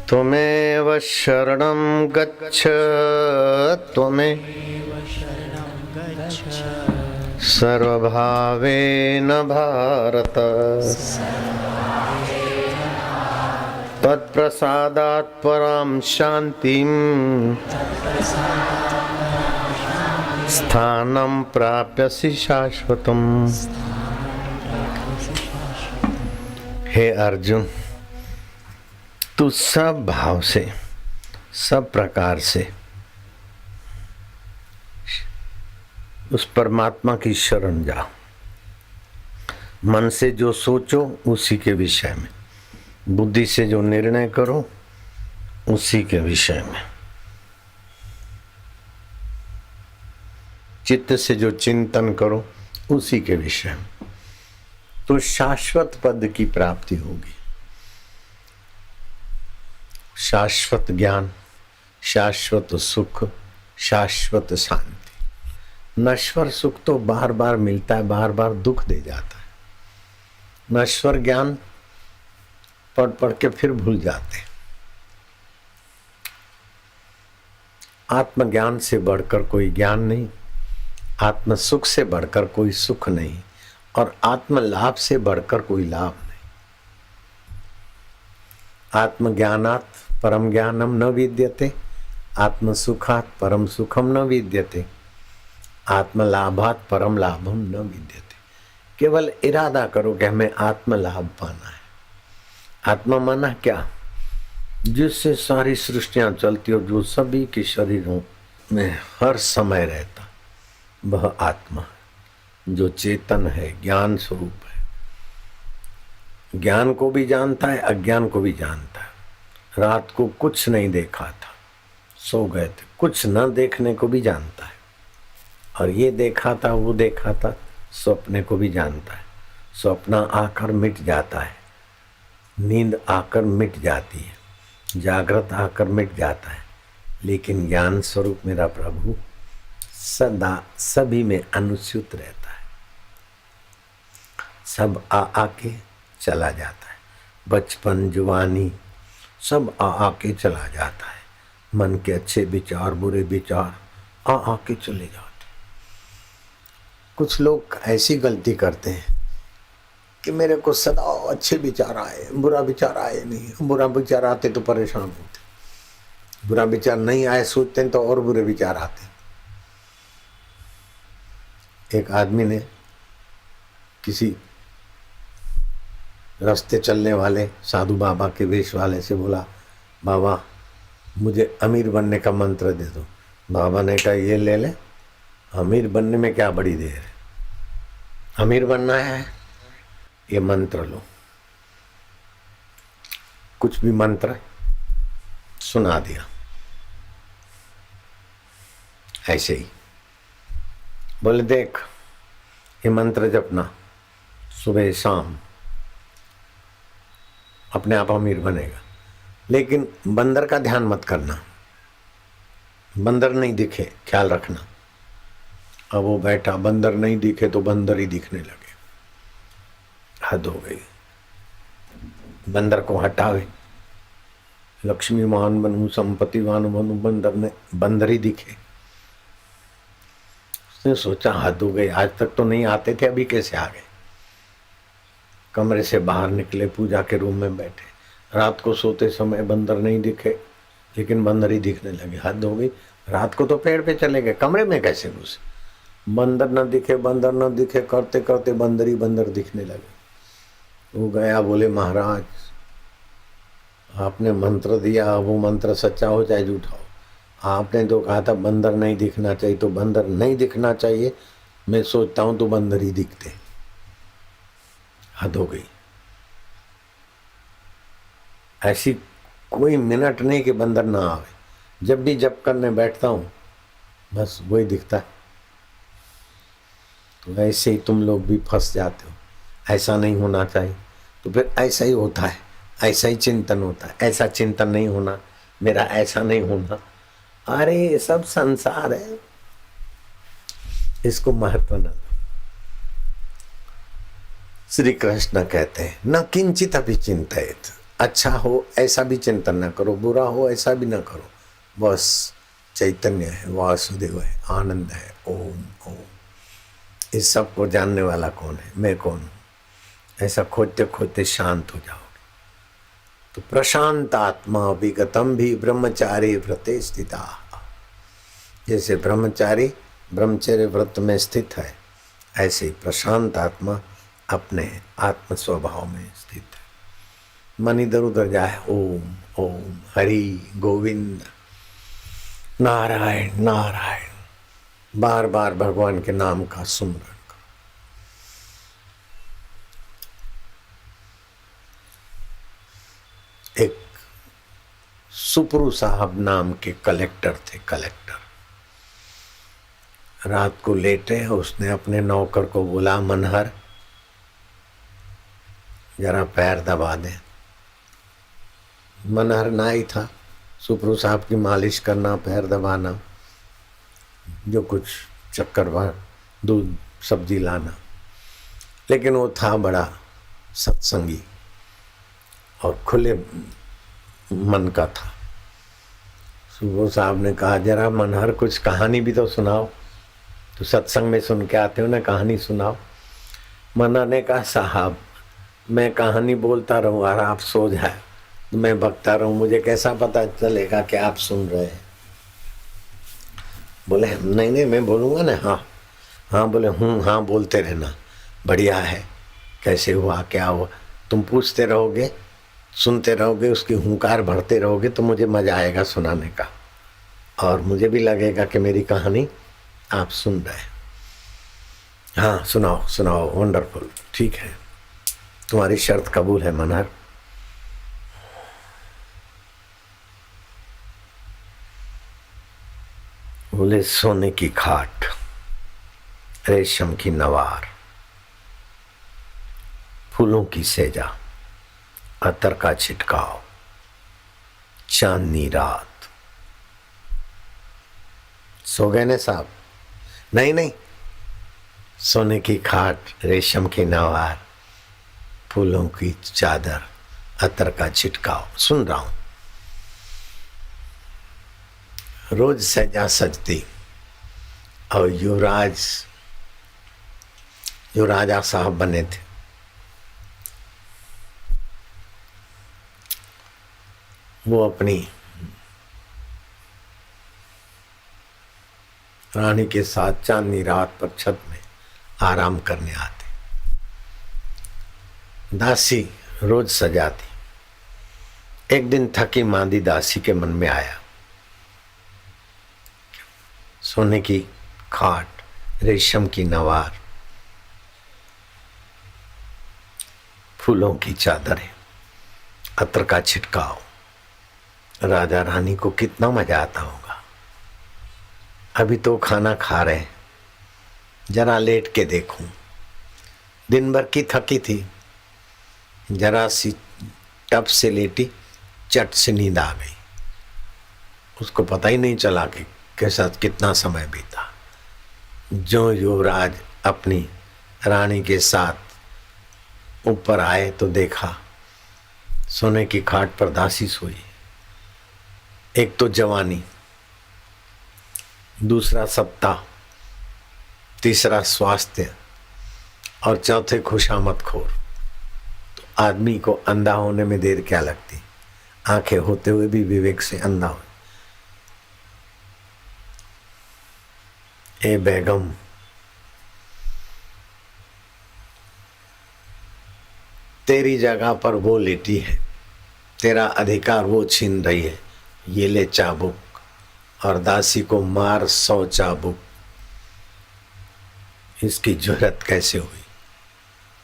त्वमेव शरणं गच्छ त्वमेव सर्वभावेन भारत तत्प्रसादात् परां शान्तिं स्थानं प्राप्यसि शाश्वतम्। हे अर्जुन, तू सब भाव से, सब प्रकार से उस परमात्मा की शरण जा। मन से जो सोचो उसी के विषय में, बुद्धि से जो निर्णय करो उसी के विषय में, चित्त से जो चिंतन करो उसी के विषय में, तो शाश्वत पद की प्राप्ति होगी। शाश्वत ज्ञान, शाश्वत सुख, शाश्वत शांति। नश्वर सुख तो बार बार मिलता है, बार बार दुख दे जाता है। नश्वर ज्ञान पढ़ पढ़ के फिर भूल जाते हैं। आत्मज्ञान से बढ़कर कोई ज्ञान नहीं, आत्म सुख से बढ़कर कोई सुख नहीं, और आत्म लाभ से बढ़कर कोई लाभ नहीं। आत्मज्ञानात् परम ज्ञानम न विद्यते, आत्म सुखात् परम सुखम न विद्यते, आत्म लाभात् परम लाभम न विद्यते। केवल इरादा करो कि हमें आत्म लाभ पाना है। आत्मा माना क्या? जिससे सारी सृष्टियां चलती और जो सभी के शरीरों में हर समय रहता, वह आत्मा जो चेतन है, ज्ञान स्वरूप है। ज्ञान को भी जानता है, अज्ञान को भी जानता है। रात को कुछ नहीं देखा था, सो गए थे, कुछ न देखने को भी जानता है। और ये देखा था, वो देखा था, सपने को भी जानता है। सपना आकर मिट जाता है, नींद आकर मिट जाती है, जागृत आकर मिट जाता है, लेकिन ज्ञान स्वरूप मेरा प्रभु सदा सभी में अनुस्यूत रहता है। सब आके चला जाता है। बचपन, जुवानी सब आके चला जाता है। मन के अच्छे विचार, बुरे विचार आके चले जाते। कुछ लोग ऐसी गलती करते हैं कि मेरे को सदा अच्छे विचार आए, बुरा विचार आए नहीं। बुरा विचार आते तो परेशान होते, बुरा विचार नहीं आए सोचते हैं तो और बुरे विचार आते। एक आदमी ने किसी रास्ते चलने वाले साधु बाबा के वेश वाले से बोला, बाबा मुझे अमीर बनने का मंत्र दे दो। बाबा ने कहा, ये ले ले, अमीर बनने में क्या बड़ी देर है, अमीर बनना है, ये मंत्र लो। कुछ भी मंत्र सुना दिया ऐसे ही। बोले देख, ये मंत्र जपना सुबह शाम, अपने आप अमीर बनेगा। लेकिन बंदर का ध्यान मत करना, बंदर नहीं दिखे, ख्याल रखना। अब वो बैठा, बंदर नहीं दिखे तो बंदर ही दिखने लगे। हद हो गई। बंदर को हटावे, लक्ष्मीवान बनूं, संपत्तिवान बनूं, बंदर ही दिखे। उसने सोचा हद हो गई, आज तक तो नहीं आते थे, अभी कैसे आ गए। कमरे से बाहर निकले, पूजा के रूम में बैठे। रात को सोते समय बंदर नहीं दिखे, लेकिन बंदर ही दिखने लगे। हद हो गई, रात को तो पेड़ पे चले गए, कमरे में कैसे घुसे। बंदर न दिखे, बंदर न दिखे, करते करते बंदर ही बंदर दिखने लगे। वो गया, बोले महाराज आपने मंत्र दिया, वो मंत्र सच्चा हो चाहे झूठा हो। आपने तो कहा था बंदर नहीं दिखना चाहिए, तो बंदर नहीं दिखना चाहिए। मैं सोचता हूं तो बंदर ही दिखते। हद हो गई। ऐसी कोई मिनट नहीं कि बंदर ना आवे। जब भी जप करने बैठता हूं बस वही दिखता है। तो ऐसे ही तुम लोग भी फंस जाते हो। ऐसा नहीं होना चाहिए, तो फिर ऐसा ही होता है, ऐसा ही चिंतन होता है। ऐसा चिंतन नहीं होना, मेरा ऐसा नहीं होना। अरे ये सब संसार है, इसको महत्व न दो। श्री कृष्ण कहते हैं न किंचित अभी चिंतित, अच्छा हो ऐसा भी चिंतन न करो, बुरा हो ऐसा भी न करो, बस चैतन्य है, वासुदेव है, आनंद है, ओम ओम। इस सब को जानने वाला कौन है? मैं कौन हूँ? ऐसा खोजते खोजते शांत हो जाओगे। तो प्रशांत आत्मा विगतम भी ब्रह्मचारी व्रते स्थिता। जैसे ब्रह्मचारी ब्रह्मचर्य व्रत में स्थित है, ऐसे ही प्रशांत आत्मा अपने आत्म स्वभाव में स्थित है। मन इधर उधर जाए, ओम ओम, हरि गोविंद नारायण नारायण, बार बार भगवान के नाम का सुमरण करो। एक सुपरू साहब नाम के कलेक्टर थे, कलेक्टर। रात को लेटे, उसने अपने नौकर को बोला, मनहर जरा पैर दबा दे। मनहर नाई था, सुपरू साहब की मालिश करना, पैर दबाना, जो कुछ चक्कर भर, दूध सब्जी लाना। लेकिन वो था बड़ा सत्संगी और खुले मन का था। सुपरू साहब ने कहा, जरा मनहर कुछ कहानी भी तो सुनाओ, तो सत्संग में सुन के आते हो ना, कहानी सुनाओ। मनहर ने कहा, साहब मैं कहानी बोलता रहूँ और आप सो जाए, मैं बकता रहूँ, मुझे कैसा पता चलेगा कि आप सुन रहे हैं? बोले नहीं नहीं मैं बोलूँगा ना। हाँ हाँ। बोले हाँ बोलते रहना, बढ़िया है, कैसे हुआ क्या हुआ, तुम पूछते रहोगे, सुनते रहोगे, उसकी हुंकार भरते रहोगे तो मुझे मजा आएगा सुनाने का, और मुझे भी लगेगा कि मेरी कहानी आप सुन रहे हैं। हाँ सुनाओ सुनाओ, वंडरफुल, ठीक है, तुम्हारी शर्त कबूल है मनहर। बोले सोने की खाट, रेशम की नवार, फूलों की सेजा, अतर का छिटकाव, चांदनी रात। सो गए ने साहब? नहीं नहीं, सोने की खाट, रेशम की नवार, फूलों की चादर, अतर का छिटकाव, सुन रहा हूं। रोज सजा सजती और जो राजा साहब बने थे, वो अपनी रानी के साथ चांदनी रात पर छत में आराम करने आते। दासी रोज सजाती। एक दिन थकी मांदी दासी के मन में आया, सोने की खाट, रेशम की नवार, फूलों की चादरें, अतर का छिटकाव, राजा रानी को कितना मजा आता होगा। अभी तो खाना खा रहे, जरा लेट के देखूं। दिन भर की थकी थी, जरा सी टप से लेटी, चट से नींद आ गई। उसको पता ही नहीं चला कि कैसा कितना समय बीता। जो युवराज अपनी रानी के साथ ऊपर आए तो देखा सोने की खाट पर दासी सोई। एक तो जवानी, दूसरा सत्ता, तीसरा स्वास्थ्य और चौथे खुशामद खोर। तो आदमी को अंधा होने में देर क्या लगती, आंखें होते हुए भी विवेक से अंधा हो। ए बेगम, तेरी जगह पर वो लेटी है, तेरा अधिकार वो छीन रही है, ये ले चाबुक और दासी को मार 100 चाबुक। इसकी जुर्रत कैसे हुई?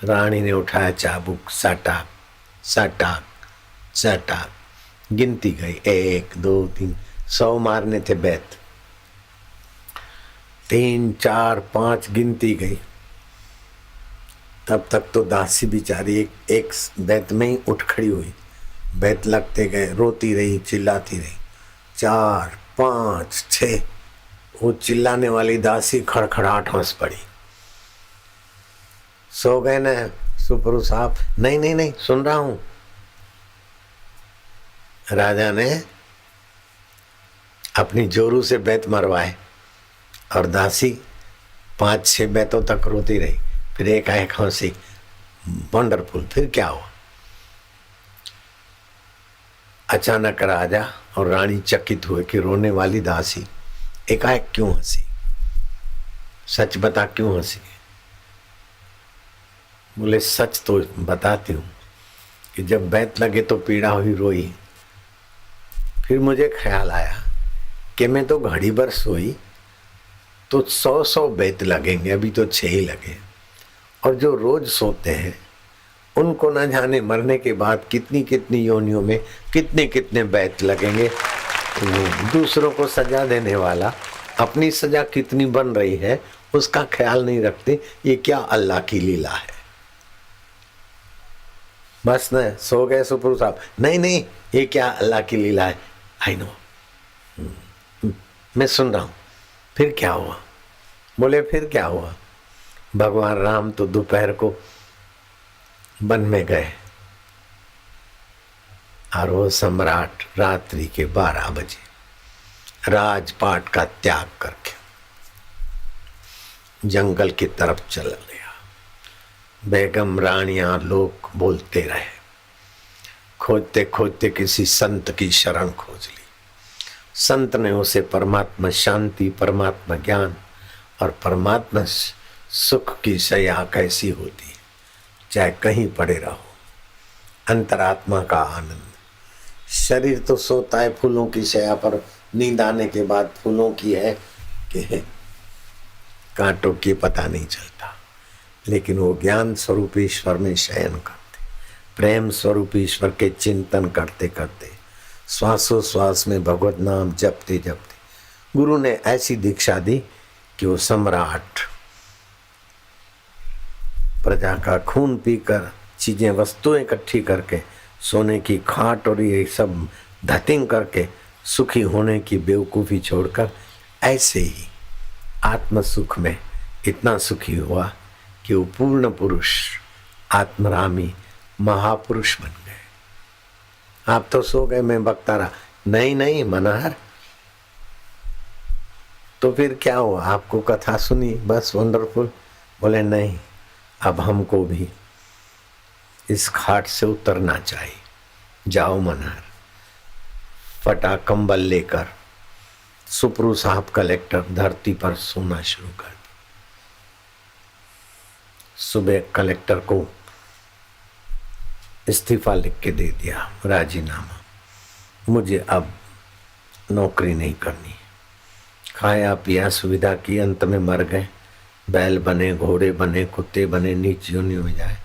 रानी ने उठाया चाबुक, सटाक सटाक सटाक, गिनती गई, 1 2 3, 100 मारने थे बैत, 3 4 5 गिनती गई। तब तक तो दासी बेचारी एक बैत में ही उठ खड़ी हुई। बैत लगते गए, रोती रही, चिल्लाती रही। 4 5 6, वो चिल्लाने वाली दासी खड़खड़ाहट हंस पड़ी। सो गए न सुपरू साहब? नहीं नहीं नहीं, सुन रहा हूं। राजा ने अपनी जोरू से बैत मरवाए और दासी 5-6 बैतों तक रोती रही। फिर एक हंसी, वंडरफुल। फिर क्या हुआ? अचानक राजा और रानी चकित हुए कि रोने वाली दासी एकाएक क्यों हंसी। सच बता क्यों हंसी? बोले सच तो बताती हूँ कि जब बैत लगे तो पीड़ा हुई, रोई। फिर मुझे ख्याल आया कि मैं तो घड़ी भर सोई तो 100 बैत लगेंगे, अभी तो 6 ही लगे। और जो रोज सोते हैं उनको न जाने मरने के बाद कितनी कितनी योनियों में कितने कितने बैत लगेंगे। दूसरों को सजा देने वाला अपनी सजा कितनी बन रही है उसका ख्याल नहीं रखते। ये क्या अल्लाह की लीला है। बस न सो गए सुपुर साहब, नहीं नहीं ये क्या अल्लाह की लीला है। आई नो, मैं सुन रहा हूं। फिर क्या हुआ? बोले फिर क्या हुआ? भगवान राम तो दोपहर को वन में गए और वो सम्राट रात्रि के 12 बजे राजपाट का त्याग करके जंगल की तरफ चल गया। बेगम रानियां लोग बोलते रहे, खोजते खोजते किसी संत की शरण खोज ली। संत ने उसे परमात्मा शांति, परमात्मा ज्ञान और परमात्मा सुख की शैया कैसी होती है, चाहे कहीं पड़े रहो, अंतरात्मा का आनंद। शरीर तो सोता है फूलों की शैया पर, नींद आने के बाद फूलों की है कि कांटों की पता नहीं चलता। लेकिन वो ज्ञान स्वरूप ईश्वर में शयन करते, प्रेम स्वरूप ईश्वर के चिंतन करते करते श्वासोश्वास में भगवत नाम जपते जपते गुरु ने ऐसी दीक्षा दी कि वो सम्राट प्रजा का खून पीकर चीजें वस्तुएं इकट्ठी करके सोने की खाट और ये सब धतिंग करके सुखी होने की बेवकूफ़ी छोड़कर ऐसे ही आत्म सुख में इतना सुखी हुआ कि वो पूर्ण पुरुष आत्मरामी महापुरुष बन गए। आप तो सो गए, मैं बकता रहा। नहीं नहीं मनोहर, तो फिर क्या हुआ? आपको कथा सुनी बस वंडरफुल। बोले नहीं, अब हमको भी इस खाट से उतरना चाहिए। जाओ मनोहर, फटा कंबल लेकर सुप्रू साहब कलेक्टर धरती पर सोना शुरू कर दिया। सुबह कलेक्टर को इस्तीफा लिख के दे दिया, राजीनामा, मुझे अब नौकरी नहीं करनी। खाया पिया सुविधा की, अंत में मर गए। बैल बने, घोड़े बने, कुत्ते बने, नीच योनियों में जाए,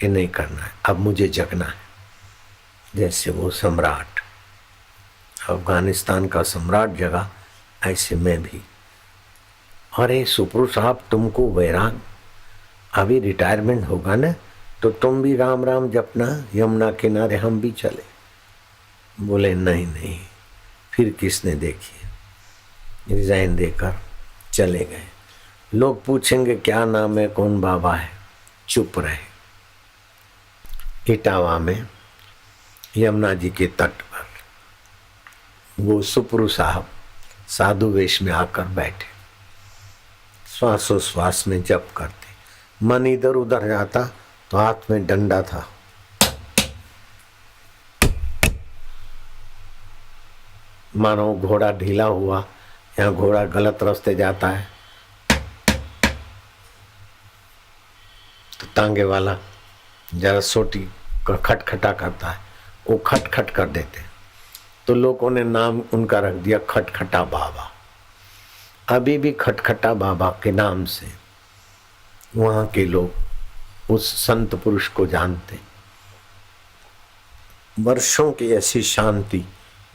ये नहीं करना है, अब मुझे जगना है। जैसे वो सम्राट अफगानिस्तान का सम्राट जगा, ऐसे मैं भी। अरे सुप्रू साहब, तुमको वैराग, अभी रिटायरमेंट होगा ना तो तुम भी राम राम जपना, यमुना किनारे हम भी चले। बोले नहीं नहीं। फिर किसने देखी, रिजाइन देकर चले गए। लोग पूछेंगे क्या नाम है, कौन बाबा है, चुप रहे। इटावा में यमुना जी के तट पर वो सुप्रू साहब साधु वेश में आकर बैठे, श्वासोश्वास में जप करते। मन इधर उधर जाता तो हाथ में डंडा था। मानो घोड़ा ढीला हुआ या घोड़ा गलत रास्ते जाता है तो तांगे वाला जरा सोटी का खटखटा करता है, वो खटखट कर देते। तो लोगों ने नाम उनका रख दिया खटखटा बाबा। अभी भी खटखटा बाबा के नाम से वहाँ के लोग उस संत पुरुष को जानते। वर्षों की ऐसी शांति,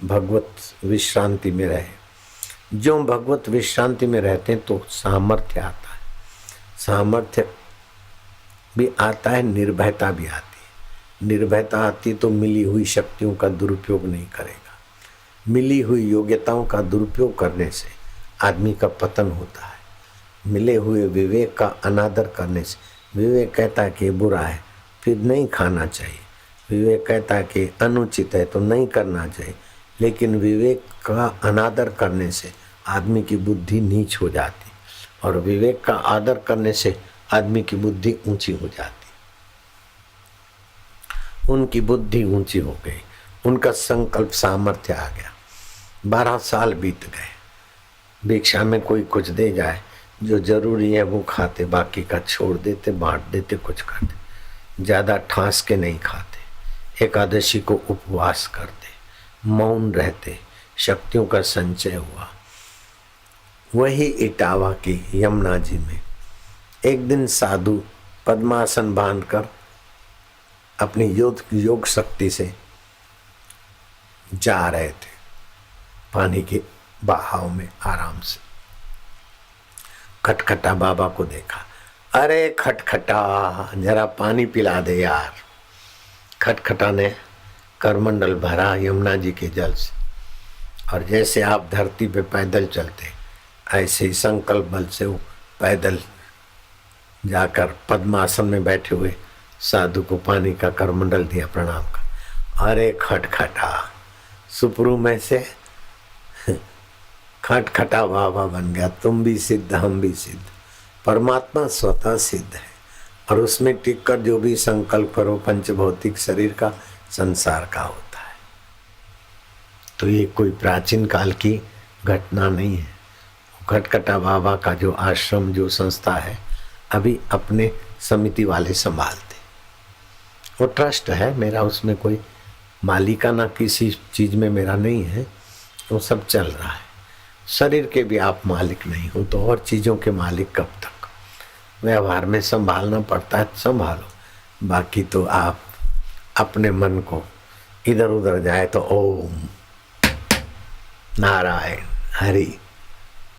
भगवत विश्रांति में रहे। जो भगवत विश्रांति में रहते हैं तो सामर्थ्य आता है, सामर्थ्य भी आता है, निर्भयता भी आती है। निर्भयता आती तो मिली हुई शक्तियों का दुरुपयोग नहीं करेगा। मिली हुई योग्यताओं का दुरुपयोग करने से आदमी का पतन होता है। मिले हुए विवेक का अनादर करने से, विवेक कहता है कि बुरा है फिर नहीं खाना चाहिए, विवेक कहता है कि अनुचित है तो नहीं करना चाहिए, लेकिन विवेक का अनादर करने से आदमी की बुद्धि नीच हो जाती और विवेक का आदर करने से आदमी की बुद्धि ऊंची हो जाती। उनकी बुद्धि ऊंची हो गई, उनका संकल्प सामर्थ्य आ गया। 12 साल बीत गए, भिक्षा में कोई कुछ दे जाए, जो जरूरी है वो खाते, बाकी का छोड़ देते, बांट देते, कुछ करते, ज्यादा ठास के नहीं खाते। एकादशी को उपवास करते, मौन रहते, शक्तियों का संचय हुआ। वही इटावा की यमुना जी में एक दिन साधु पद्मासन बांधकर अपनी योग शक्ति से जा रहे थे पानी के बहाव में आराम से। खटखटा बाबा को देखा, अरे खटखटा जरा पानी पिला दे यार। खटखटा ने करमंडल भरा यमुना जी के जल से, और जैसे आप धरती पे पैदल चलते ऐसे ही संकल्प बल से वो पैदल जाकर पद्मासन में बैठे हुए साधु को पानी का करमंडल दिया, प्रणाम का। अरे खटखटा सुपरू में से खटखटा बाबा बन गया। तुम भी सिद्ध हम भी सिद्ध। परमात्मा स्वतः सिद्ध है और उसमें टिककर जो भी संकल्प करो पंचभौतिक शरीर का, संसार का होता है। तो ये कोई प्राचीन काल की घटना नहीं है। खटखटा बाबा का जो आश्रम, जो संस्था है, अभी अपने समिति वाले संभालते। वो ट्रस्ट है मेरा, उसमें कोई मालिकाना किसी चीज में मेरा नहीं है, वो सब चल रहा है। शरीर के भी आप मालिक नहीं हो तो और चीजों के मालिक कब तक? व्यवहार में संभालना पड़ता है, संभालो। बाकी तो आप अपने मन को इधर उधर जाए तो ओम नारायण हरि